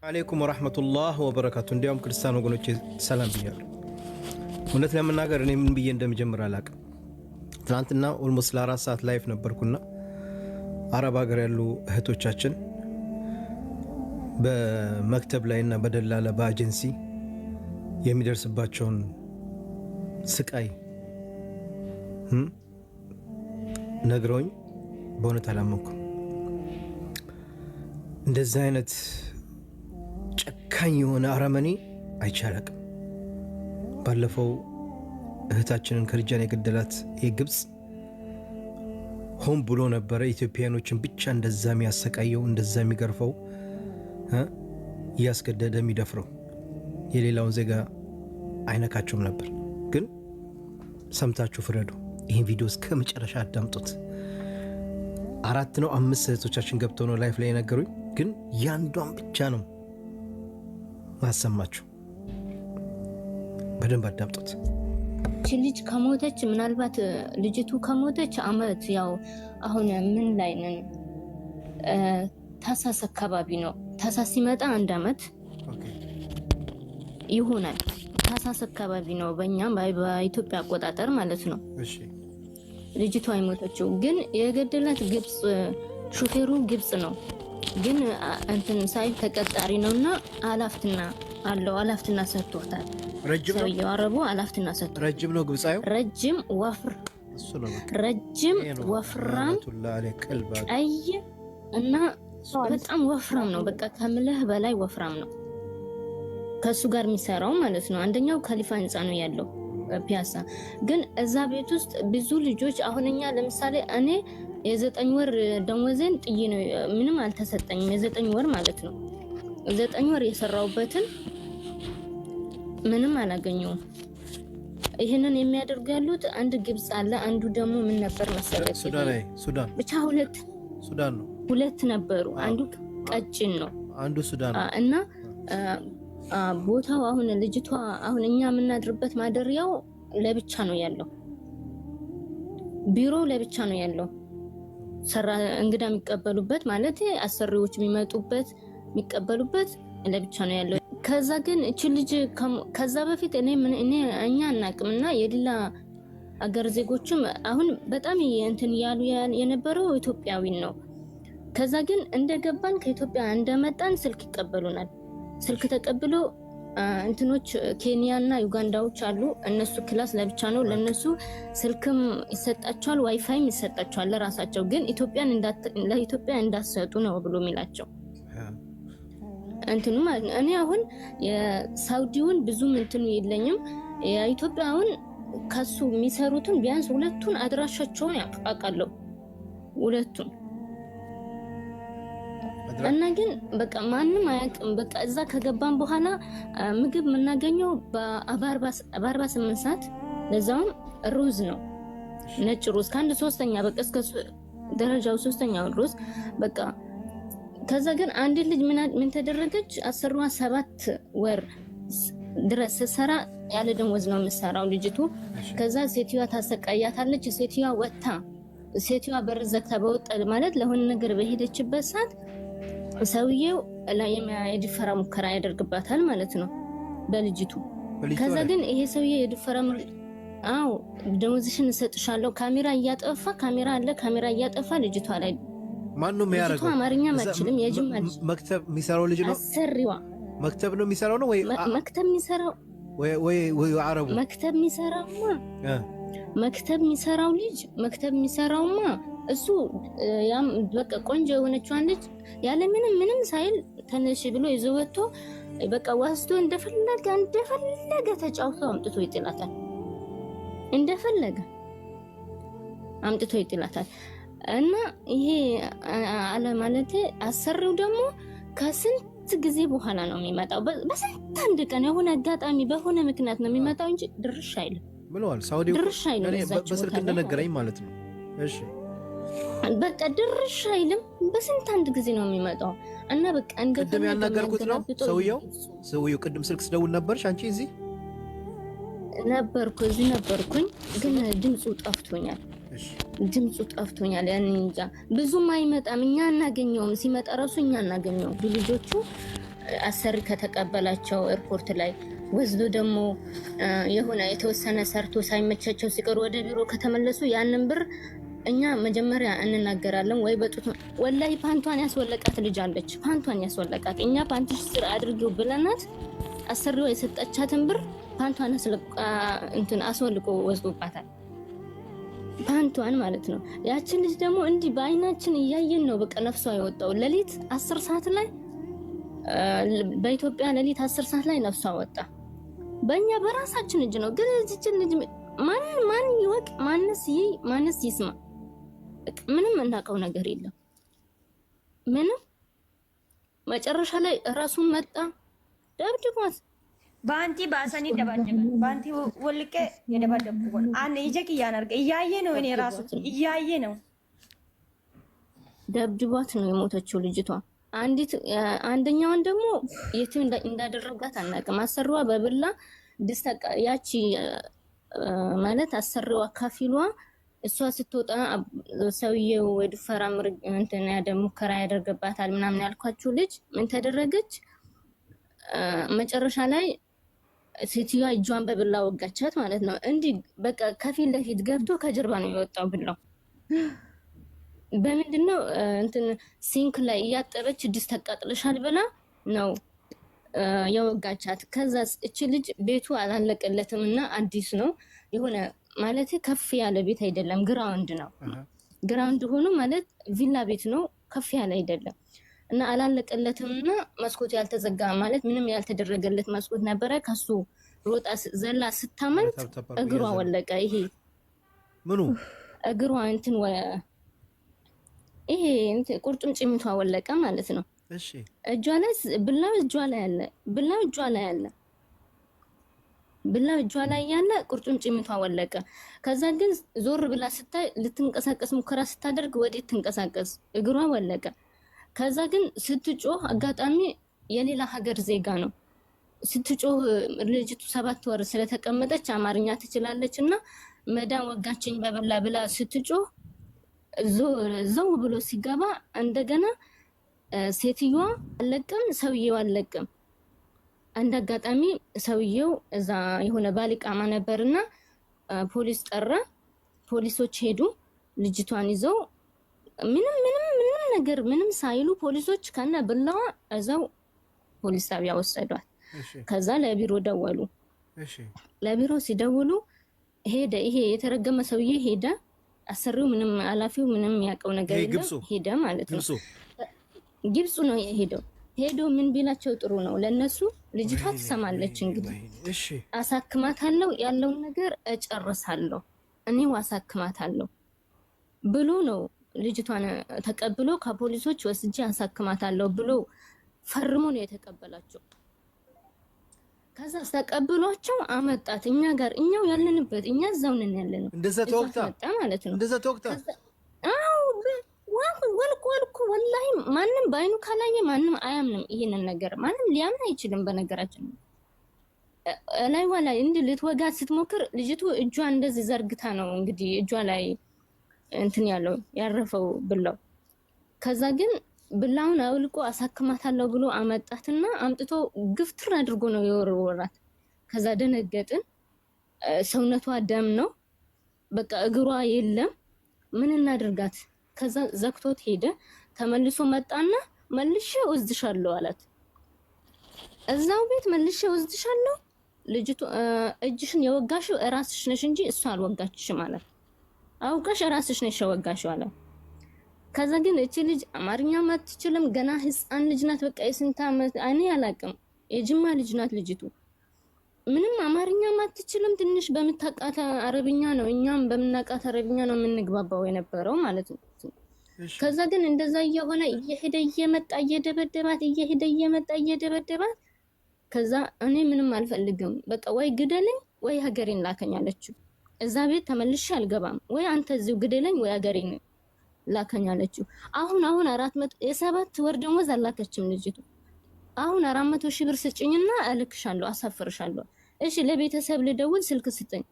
አለይኩም ወራህመቱላህ ወበረካቱ። እንዲያውም ክርስቲያን ወገኖቼ ሰላም ብያለሁ። እውነት ለመናገር እኔ ምን ብዬ እንደምጀምር አላውቅም። ትናንትና ኦልሞስት ለ4 ሰዓት ላይፍ ነበርኩና አረብ ሀገር ያሉ እህቶቻችን በመክተብ ላይና በደላላ በአጀንሲ የሚደርስባቸውን ስቃይ ነግረውኝ በእውነት አላመንኩም። እንደዚህ አይነት ጨካኝ የሆነ አረመኔ አይቻልም። ባለፈው እህታችንን ከርጃን የገደላት የግብፅ ሆን ብሎ ነበረ ኢትዮጵያኖችን ብቻ እንደዛ የሚያሰቃየው እንደዛ የሚገርፈው እያስገደደ የሚደፍረው የሌላውን ዜጋ አይነካቸውም ነበር። ግን ሰምታችሁ ፍረዱ። ይህን ቪዲዮ እስከ መጨረሻ አዳምጡት። 4 ነው 5 እህቶቻችን ገብተው ነው ላይፍ ላይ የነገሩኝ። ግን ያንዷን ብቻ ነው ማሰማችሁ። በደንብ አዳምጡት። ልጅ ከሞተች ምናልባት ልጅቱ ከሞተች አመት ያው አሁን ምን ላይ ነን? ታሳስ አካባቢ ነው። ታሳስ ሲመጣ 1 አመት ይሆናል። ታሳስ አካባቢ ነው በእኛም በኢትዮጵያ አቆጣጠር ማለት ነው። እሺ ልጅቱ አይሞተችው። ግን የገደላት ግብጽ ሹፌሩ ግብጽ ነው። ግን እንትን ሳይ ተቀጣሪ ነውና አላፍትና አለው አላፍትና ሰጥቶታል። ረጅም ነው ያረቡ አላፍትና ሰጥቶ ረጅም ነው ግብጻዩ ረጅም ወፍር እሱ ነው ረጅም ወፍራም ቀይ እና በጣም ወፍራም ነው። በቃ ከምልህ በላይ ወፍራም ነው። ከሱ ጋር የሚሰራው ማለት ነው። አንደኛው ካሊፋ ህንጻ ነው ያለው ፒያሳ። ግን እዛ ቤት ውስጥ ብዙ ልጆች አሁንኛ ለምሳሌ እኔ የ9 ወር ደሞዜን ጥዬ ነው ምንም አልተሰጠኝም። የ9 ወር ማለት ነው 9 ወር የሰራውበትን ምንም አላገኘውም። ይሄንን የሚያደርጉ ያሉት አንድ ግብጽ አለ፣ አንዱ ደግሞ ምን ነበር መሰለኝ ሱዳን ብቻ ሱዳን ነው። 2 ነበሩ። አንዱ ቀጭን ነው፣ አንዱ ሱዳን ነው። እና ቦታው አሁን ልጅቷ አሁን እኛ የምናድርበት ማደሪያው ለብቻ ነው ያለው፣ ቢሮው ለብቻ ነው ያለው። እንግዳ የሚቀበሉበት ማለት አሰሪዎች የሚመጡበት የሚቀበሉበት ለብቻ ነው ያለው። ከዛ ግን እቺ ልጅ ከዛ በፊት እኛ አናቅምና የሌላ አገር ዜጎችም አሁን በጣም እንትን ያሉ የነበረው ኢትዮጵያዊ ነው። ከዛ ግን እንደገባን ከኢትዮጵያ እንደመጣን ስልክ ይቀበሉናል። ስልክ ተቀብሎ እንትኖች ኬንያና ዩጋንዳዎች አሉ። እነሱ ክላስ ለብቻ ነው ለነሱ ስልክም ይሰጣቸዋል፣ ዋይፋይም ይሰጣቸዋል ለራሳቸው። ግን ለኢትዮጵያ እንዳሰጡ ነው ብሎ የሚላቸው እንትኑ ማለት ነው። እኔ አሁን የሳውዲውን ብዙም እንትኑ የለኝም። የኢትዮጵያውን ከሱ የሚሰሩትን ቢያንስ 2ቱን አድራሻቸውን ያውቃለሁ 2ቱን። እና ግን በቃ ማንም አያውቅም። በቃ እዛ ከገባን በኋላ ምግብ የምናገኘው በ48 ሰዓት ለዛውም ሩዝ ነው፣ ነጭ ሩዝ ከ1 3ኛ በቃ እስከ ደረጃው 3ኛው ሩዝ በቃ። ከዛ ግን አንድ ልጅ ምን ተደረገች? አሰሩዋ 7 ወር ድረስ ሰራ ያለ ደሞዝ ነው የምትሰራው ልጅቱ። ከዛ ሴትዮዋ ታሰቃያታለች። ሴትዮዋ ወጣ ሴትዮዋ በር ዘግታ በወጣ ማለት ለሆነ ነገር በሄደችበት ሰዓት ሰውየው የድፈራ ሙከራ ያደርግባታል ማለት ነው በልጅቱ። ከዛ ግን ይሄ ሰውዬ የድፈራ ደሞዝሽን እሰጥሻለሁ ካሜራ አለ ካሜራ እያጠፋ ልጅቷ ላይ ማን ነው የሚያደርገው? አማርኛ ማችልም የጅማ መክተብ የሚሰራው ልጅ ነው። አሰሪዋ መክተብ ነው የሚሰራው ነው ወይ መክተብ የሚሰራው ወይ አረቡ መክተብ የሚሰራው ልጅ መክተብ የሚሰራውማ እሱ ያም በቃ ቆንጆ የሆነችዋን ልጅ ያለ ምንም ሳይል ተነሽ ብሎ ይዞ ወጥቶ በቃ ዋስቶ እንደፈለገ ተጫውቶ አምጥቶ ይጥላታል። እንደፈለገ አምጥቶ ይጥላታል። እና ይሄ አለ ማለት አሰሪው ደግሞ ከስንት ጊዜ በኋላ ነው የሚመጣው። በስንት አንድ ቀን የሆነ አጋጣሚ በሆነ ምክንያት ነው የሚመጣው እንጂ ድርሽ አይልም ብለዋል። ሳውዲ ድርሽ አይልም በስልክ እንደነገረኝ ማለት ነው። እሺ በቃ ድርሽ አይልም። በስንት አንድ ጊዜ ነው የሚመጣው። እና በቃ ቅድም ያናገርኩት ነው ሰውየው ቅድም ስልክ ስደውል ነበርሽ አንቺ? እዚህ ነበርኩኝ ግን ድምፁ ጠፍቶኛል። ድምፁ ጠፍቶኛል። ያን እንጃ ብዙም አይመጣም። እኛ እናገኘውም ሲመጣ ራሱ እኛ እናገኘው ልጆቹ አሰሪ ከተቀበላቸው ኤርፖርት ላይ ወስዶ ደግሞ የሆነ የተወሰነ ሰርቶ ሳይመቻቸው ሲቀር ወደ ቢሮ ከተመለሱ ያንን ብር እኛ መጀመሪያ እንናገራለን ወይ በጡት ወላሂ ፓንቷን ያስወለቃት ልጅ አለች። ፓንቷን ያስወለቃት እኛ ፓንትሽ ስር አድርጊው ብለናት አሰሪዋ የሰጠቻትን ብር ፓንቷን አስወልቆ ወስዶባታል። ፓንቷን ማለት ነው። ያችን ልጅ ደግሞ እንዲህ በአይናችን እያየን ነው በቃ ነፍሷ የወጣው። ሌሊት 10 ሰዓት ላይ በኢትዮጵያ ሌሊት 10 ሰዓት ላይ ነፍሷ ወጣ። በእኛ በራሳችን እጅ ነው። ግን እዚችን ልጅ ማን ይወቅ? ማንስ ይስማ? ምንም እናውቀው ነገር የለም። ምንም መጨረሻ ላይ ራሱን መጣ ደብድቧት ባንቲ ባሰኒ ደባደበ ባንቲ ወልቄ የደባደብኩ አነ ይጀክ ያናርገ እያየ ነው። እኔ ራሱ እያየ ነው። ደብድቧት ነው የሞተችው ልጅቷ። አንደኛውን ደግሞ የትም እንዳደረጋት አናውቅም። አሰሪዋ በብላ ድስተቃ ያቺ ማለት አሰሪዋ ካፊሏ እሷ ስትወጣ ሰውየው ወድፈራ እንትን ሙከራ ያደርግባታል ምናምን ያልኳችሁ ልጅ ምን ተደረገች? መጨረሻ ላይ ሴትዮዋ እጇን በብላ ወጋቻት ማለት ነው። እንዲህ በቃ ከፊት ለፊት ገብቶ ከጀርባ ነው የወጣው ብላው። በምንድነው እንትን ሲንክ ላይ እያጠበች ድስት ተቃጥለሻል ብላ ነው የወጋቻት። ከዛ እቺ ልጅ ቤቱ አላለቀለትም እና አዲስ ነው የሆነ ማለት ከፍ ያለ ቤት አይደለም፣ ግራውንድ ነው። ግራውንድ ሆኖ ማለት ቪላ ቤት ነው፣ ከፍ ያለ አይደለም እና አላለቀለትም እና መስኮት ያልተዘጋ ማለት ምንም ያልተደረገለት መስኮት ነበረ። ከሱ ሮጣ ዘላ ስታመልጥ እግሯ ወለቀ። ይሄ ምኑ እግሯ እንትን ይሄ ቁርጭምጭሚቷ ወለቀ ማለት ነው። እሺ እጇ ላይ ብላው እጇ ላይ ያለ ብላው እጇ ላይ ያለ ብላው እጇ ላይ ያለ ቁርጭምጭሚቷ ወለቀ። ከዛ ግን ዞር ብላ ስታይ ልትንቀሳቀስ ሙከራ ስታደርግ ወዴት ትንቀሳቀስ እግሯ ወለቀ። ከዛ ግን ስትጮህ አጋጣሚ የሌላ ሀገር ዜጋ ነው ስትጮህ። ልጅቱ 7 ወር ስለተቀመጠች አማርኛ ትችላለች እና መዳን ወጋችኝ በበላ ብላ ስትጮህ ዘው ብሎ ሲገባ እንደገና ሴትዮዋ አለቅም ሰውየው አለቅም። አንድ አጋጣሚ ሰውየው እዛ የሆነ ባሊቃማ ነበርና ፖሊስ ጠራ። ፖሊሶች ሄዱ ልጅቷን ይዘው ምንም ነገር ምንም ሳይሉ ፖሊሶች ከነ ብላዋ እዛው ፖሊስ ጣቢያ ወሰዷት። ከዛ ለቢሮ ደወሉ። ለቢሮ ሲደውሉ ሄደ። ይሄ የተረገመ ሰውዬ ሄደ። አሰሪው ምንም አላፊው ምንም ያውቀው ነገር የለም። ሄደ ማለት ነው። ግብፁ ነው የሄደው። ሄዶ ምን ቢላቸው ጥሩ ነው ለነሱ ልጅቷ ትሰማለች። እንግዲህ አሳክማታለሁ ያለውን ነገር እጨርሳለሁ እኔው አሳክማታለሁ ብሎ ነው ልጅቷን ተቀብሎ ከፖሊሶች ወስጄ አሳክማታለሁ ብሎ ፈርሞ ነው የተቀበላቸው። ከዛ ተቀብሏቸው አመጣት እኛ ጋር እኛው ያለንበት እኛ እዛው ነን ያለነው። እንደዛ ተወቅታ ማለት ነው። እንደዛ ተወቅታ አው ወልቆ ወላሂ ማንም ባይኑ ካላየ ማንም አያምንም። ይሄንን ነገር ማንም ሊያምን አይችልም። በነገራችን ላይ ወላ እንድ ልትወጋት ስትሞክር ልጅቱ እጇ እንደዚህ ዘርግታ ነው እንግዲህ እጇ ላይ እንትን ያለው ያረፈው ብላው። ከዛ ግን ብላውን አውልቆ አሳክማታለሁ ብሎ አመጣትና አምጥቶ ግፍትር አድርጎ ነው የወረወራት። ከዛ ደነገጥን። ሰውነቷ ደም ነው በቃ እግሯ የለም። ምን እናድርጋት? ከዛ ዘክቶት ሄደ። ተመልሶ መጣና መልሼ ወዝድሻለሁ አላት። እዛው ቤት መልሼ ወዝድሻለሁ ልጅቱ እጅሽን የወጋሽው እራስሽ ነሽ እንጂ እሷ አልወጋችሽም አላት። አውቀሽ እራስሽ ነሽ የወጋሽው አላት። ከዛ ግን እቺ ልጅ አማርኛ ማትችልም ገና ህፃን ልጅ ናት። በቃ የስንት ዓመት እኔ አላቅም የጅማ ልጅ ናት ልጅቱ። ምንም አማርኛ ማትችልም። ትንሽ በምታቃታ አረብኛ ነው እኛም በምናቃታ አረብኛ ነው የምንግባባው የነበረው ማለት ነው። ከዛ ግን እንደዛ እየሆነ እየሄደ እየመጣ እየደበደባት እየሄደ እየመጣ እየደበደባት ከዛ እኔ ምንም አልፈልግም በቃ ወይ ግደለኝ ወይ ሀገሬን ላከኝ አለችው። እዛ ቤት ተመልሼ አልገባም ወይ አንተ እዚሁ ግደለኝ ወይ ሀገሬን ላከኝ አለችው። አሁን 400 የ7 ወር ደሞዝ አላከችም ልጅቱ። አሁን 400 ሺህ ብር ስጭኝና እልክሻለሁ አሳፍርሻለሁ። እሺ ለቤተሰብ ልደውል ስልክ ስጠኝ፣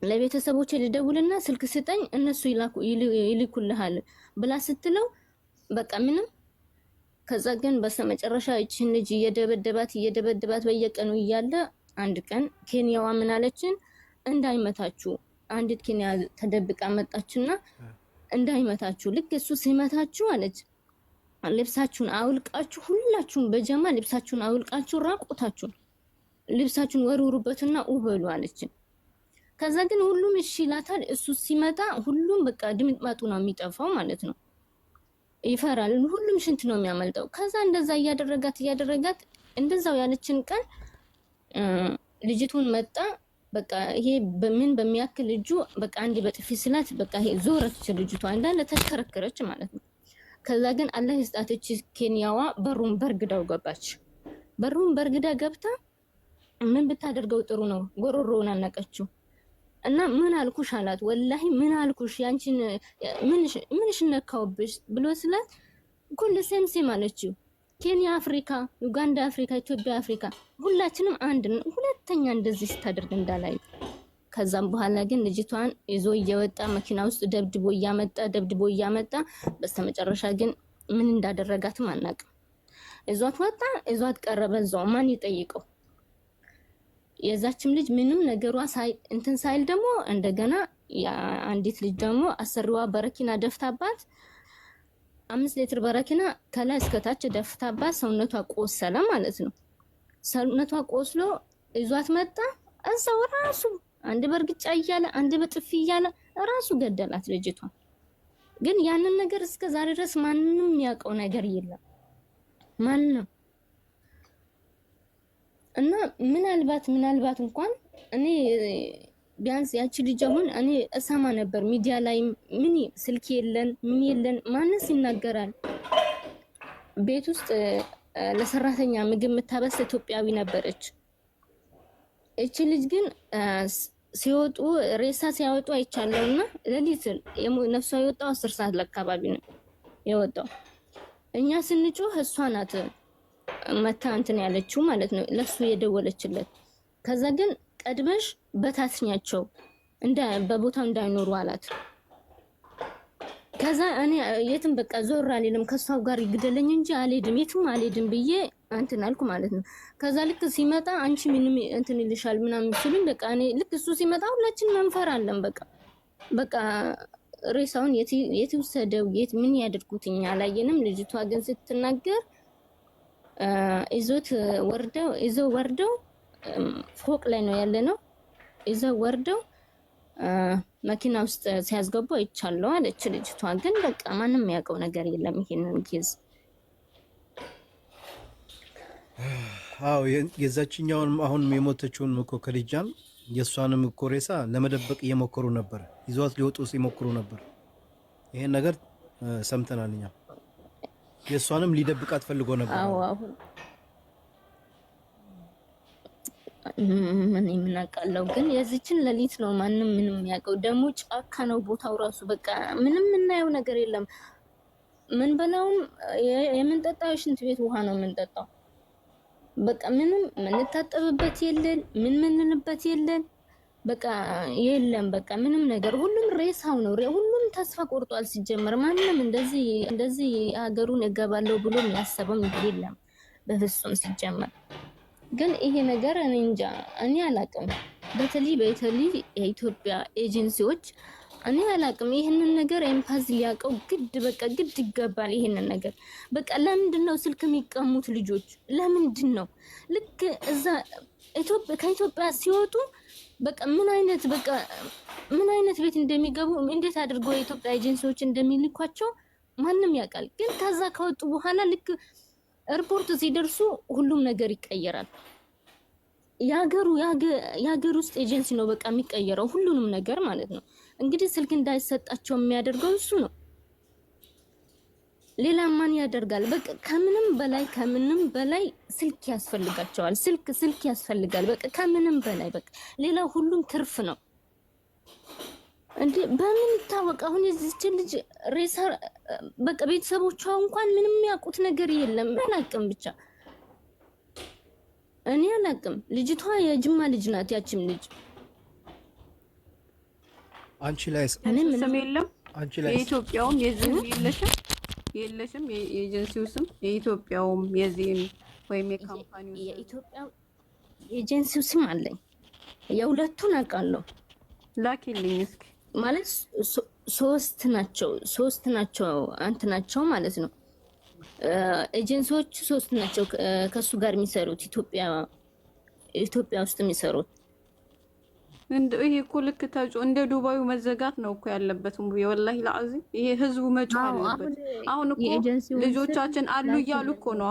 ለቤተሰቦቼ ልደውልና ስልክ ስጠኝ እነሱ ይልኩልሃል ብላ ስትለው በቃ ምንም ከዛ ግን በስተመጨረሻ እቺን ልጅ እየደበደባት በየቀኑ እያለ አንድ ቀን ኬንያዋ ምን አለችን? እንዳይመታችሁ አንዲት ኬንያ ተደብቃ መጣችና እንዳይመታችሁ ልክ እሱ ሲመታችሁ አለች ልብሳችሁን አውልቃችሁ ሁላችሁም በጀማ ልብሳችሁን አውልቃችሁ ራቁታችሁን ልብሳችሁን ወሩሩበትና ውበሉ አለችን። ከዛ ግን ሁሉም እሺ ይላታል። እሱ ሲመጣ ሁሉም በቃ ድምጥማጡ ነው የሚጠፋው ማለት ነው። ይፈራል። ሁሉም ሽንት ነው የሚያመልጠው። ከዛ እንደዛ እያደረጋት እንደዛው ያለችን ቀን ልጅቱን መጣ በቃ ይሄ በምን በሚያክል እጁ በቃ አንዲ በጥፊ ስላት በቃ ይሄ ዞረች ልጅቷ እንዳለ ተከረከረች ማለት ነው። ከዛ ግን አላህ ይስጣትች ኬንያዋ በሩን በርግዳው ገባች። በሩን በርግዳ ገብታ ምን ብታደርገው ጥሩ ነው? ጎሮሮውን አነቀችው እና ምን አልኩሽ አላት። ወላሂ ምን አልኩሽ ያንቺን ምንሽ ነካውብሽ ብሎ ስላት ኩል ሴም አለችው። ኬንያ አፍሪካ፣ ዩጋንዳ አፍሪካ፣ ኢትዮጵያ አፍሪካ ሁላችንም አንድ ነው። ሁለተኛ እንደዚህ ስታደርግ እንዳላይ። ከዛም በኋላ ግን ልጅቷን ይዞ እየወጣ መኪና ውስጥ ደብድቦ እያመጣ በስተመጨረሻ ግን ምን እንዳደረጋትም አናውቅም። እዟት ወጣ፣ እዟት ቀረበ። እዛው ማን ይጠይቀው? የዛችም ልጅ ምንም ነገሯ እንትን ሳይል ደግሞ እንደገና አንዲት ልጅ ደግሞ አሰሪዋ በረኪና ደፍታባት 5 ሊትር በረኪና ከላይ እስከታች ደፍታባት ሰውነቷ ቆሰለ ማለት ነው። ሰውነቷ ቆስሎ ይዟት መጣ። እዛው ራሱ አንድ በርግጫ እያለ አንድ በጥፊ እያለ ራሱ ገደላት ልጅቷ። ግን ያንን ነገር እስከ ዛሬ ድረስ ማንንም ያውቀው ነገር የለም ማንንም። እና ምናልባት እንኳን እኔ ቢያንስ ያቺ ልጅ አሁን እኔ እሰማ ነበር ሚዲያ ላይ ምን ስልክ የለን ማንስ ይናገራል። ቤት ውስጥ ለሰራተኛ ምግብ የምታበስ ኢትዮጵያዊ ነበረች። እቺ ልጅ ግን ሲወጡ ሬሳ ሲያወጡ አይቻለውና ለሊት ነፍሷ የወጣው 10 ሰዓት ለአካባቢ ነው የወጣው። እኛ ስንጮህ እሷ ናት መታ እንትን ያለችው ማለት ነው ለሱ የደወለችለት። ከዛ ግን ቀድመሽ በታስኛቸው በቦታው እንዳይኖሩ አላት። ከዛ እኔ የትም በቃ ዞር አልልም ከሷው ጋር ይግደለኝ እንጂ አልሄድም የትም አልሄድም ብዬ እንትን አልኩ ማለት ነው። ከዛ ልክ ሲመጣ አንቺ ምንም እንትን ይልሻል ምናምን ሲሉኝ በቃ እኔ ልክ እሱ ሲመጣ ሁላችን መንፈራለን። በቃ ሬሳውን የት ወሰደው ምን ያድርጉትኛ አላየንም። ልጅቷ ግን ስትናገር ይዘው ወርደው ፎቅ ላይ ነው ያለነው። ይዘው ወርደው መኪና ውስጥ ሲያስገቡ አይቻለሁ አለች ልጅቷ። ግን በቃ ማንም ያውቀው ነገር የለም ይሄንን ኬዝ። አዎ የዛችኛውን አሁን የሞተችውን እኮ ከልጃን የእሷንም እኮ ሬሳ ለመደበቅ እየሞከሩ ነበር፣ ይዟት ሊወጡ ሲሞክሩ ነበር። ይሄን ነገር ሰምተናል እኛ። የእሷንም ሊደብቃት ፈልጎ ነበር። አዎ ምን የምናውቃለው ግን የዚችን ሌሊት ነው ማንም ምንም ያውቀው። ደግሞ ጫካ ነው ቦታው ራሱ በቃ ምንም የምናየው ነገር የለም። ምን በላውም የምንጠጣው ሽንት ቤት ውሃ ነው የምንጠጣው። በቃ ምንም የምንታጠብበት የለን ምንልበት የለን በቃ የለም። በቃ ምንም ነገር ሁሉም ሬሳው ነው። ሁሉም ተስፋ ቆርጧል። ሲጀመር ማንም እንደዚህ ሀገሩን እገባለሁ ብሎ የሚያስበው የለም በፍጹም ሲጀመር። ግን ይሄ ነገር እኔ እንጃ እኔ አላቅም። በተለይ የኢትዮጵያ ኤጀንሲዎች እኔ አላቅም ይሄንን ነገር ኤምፓዚ ሊያውቀው ግድ ይገባል። ይሄንን ነገር በቃ ለምንድን ነው ስልክ የሚቀሙት ልጆች? ለምንድን ነው ልክ እዛ ከኢትዮጵያ ሲወጡ በቃ ምን አይነት ቤት እንደሚገቡ እንዴት አድርገው የኢትዮጵያ ኤጀንሲዎች እንደሚልኳቸው ማንም ያውቃል። ግን ከዛ ከወጡ በኋላ ልክ ኤርፖርት ሲደርሱ ሁሉም ነገር ይቀየራል። የሀገር ውስጥ ኤጀንሲ ነው በቃ የሚቀየረው ሁሉንም ነገር ማለት ነው። እንግዲህ ስልክ እንዳይሰጣቸው የሚያደርገው እሱ ነው። ሌላ ማን ያደርጋል? በቃ ከምንም በላይ ስልክ ያስፈልጋቸዋል። ስልክ ያስፈልጋል በቃ ከምንም በላይ በቃ ሌላ ሁሉም ትርፍ ነው። እንዴ በምን ይታወቅ? አሁን የዚች ልጅ ሬሳ በቃ ቤተሰቦቿ እንኳን ምንም ያውቁት ነገር የለም። አላቅም ብቻ እኔ አላቅም። ልጅቷ የጅማ ልጅ ናት። ያቺም ልጅ አንቺ ላይ ስም የለም። የኢትዮጵያውን የዚህ የለሽም የለሽም? የኤጀንሲው ስም የኢትዮጵያውም የዚህም ወይም የካምፓኒው የኢትዮጵያ ኤጀንሲው ስም አለኝ። የሁለቱን አውቃለሁ። ላኪልኝ እስኪ። ማለት ሶስት ናቸው አንተ ናቸው ማለት ነው። ኤጀንሲዎቹ ሶስት ናቸው ከሱ ጋር የሚሰሩት ኢትዮጵያ ውስጥ የሚሰሩት። ይሄ እኮ ልክ እንደ ዱባዩ መዘጋት ነው እኮ ያለበት። ወላሂ ለአዚ ይሄ ህዝቡ መጮህ አለበት። አሁን እኮ ልጆቻችን አሉ እያሉ እኮ ነው